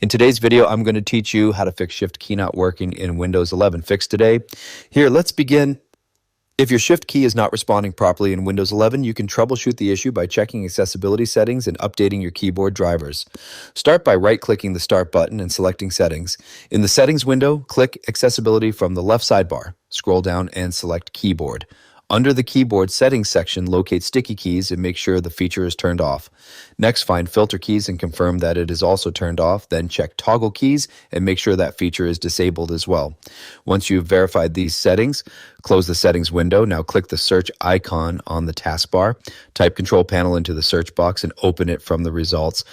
In today's video, I'm going to teach you how to fix Shift key not working in Windows 11 Fix today. Here, let's begin. If your Shift key is not responding properly in Windows 11, you can troubleshoot the issue by checking accessibility settings and updating your keyboard drivers. Start by right-clicking the Start button and selecting Settings. In the Settings window, click Accessibility from the left sidebar. Scroll down and select Keyboard. Under the Keyboard Settings section, locate sticky keys and make sure the feature is turned off. Next, find filter keys and confirm that it is also turned off. Then check toggle keys and make sure that feature is disabled as well. Once you've verified these settings, close the settings window. Now click the search icon on the taskbar. Type Control Panel into the search box and open it from the results.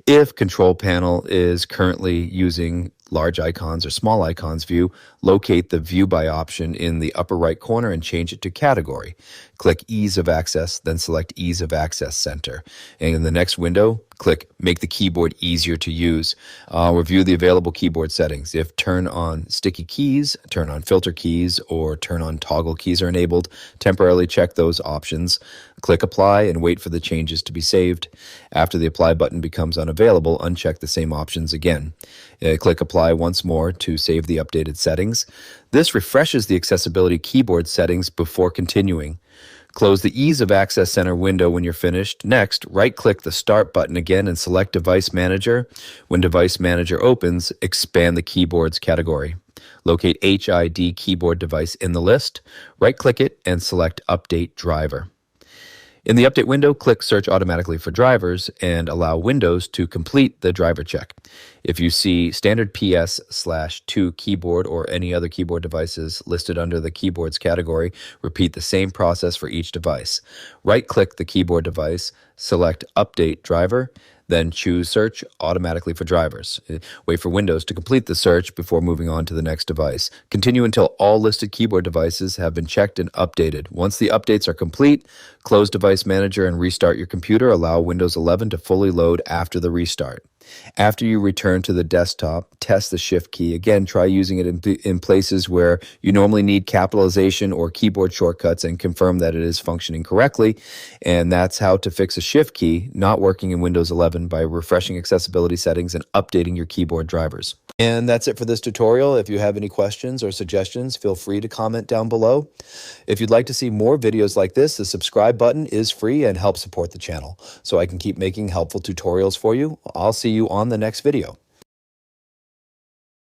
If Control Panel is currently using large icons or small icons view, locate the View By option in the upper right corner and change it to Category. Click Ease of Access, then select Ease of Access Center. And in the next window, click Make the keyboard easier to use. Review the available keyboard settings. If turn on sticky keys, turn on filter keys, or turn on toggle keys are enabled, temporarily check those options. Click Apply and wait for the changes to be saved. After the Apply button becomes unavailable, uncheck the same options again. Click Apply once more to save the updated settings. This refreshes the accessibility keyboard settings before continuing. Close the Ease of Access Center window when you're finished. Next, right-click the Start button again and select Device Manager. When Device Manager opens, expand the Keyboards category. Locate HID keyboard device in the list. Right-click it and select Update Driver. In the Update window, click Search Automatically for Drivers and allow Windows to complete the driver check. If you see standard PS/2 keyboard or any other keyboard devices listed under the Keyboards category, repeat the same process for each device. Right-click the keyboard device, select Update Driver, then choose Search Automatically for Drivers. Wait for Windows to complete the search before moving on to the next device. Continue until all listed keyboard devices have been checked and updated. Once the updates are complete, close Device Manager and restart your computer. Allow Windows 11 to fully load after the restart. After you return to the desktop, test the Shift key. Again, try using it in places where you normally need capitalization or keyboard shortcuts and confirm that it is functioning correctly. And that's how to fix a Shift key not working in Windows 11 by refreshing accessibility settings and updating your keyboard drivers. And that's it for this tutorial. If you have any questions or suggestions, feel free to comment down below. If you'd like to see more videos like this, the subscribe button is free and helps support the channel so I can keep making helpful tutorials for you. I'll see you on the next video.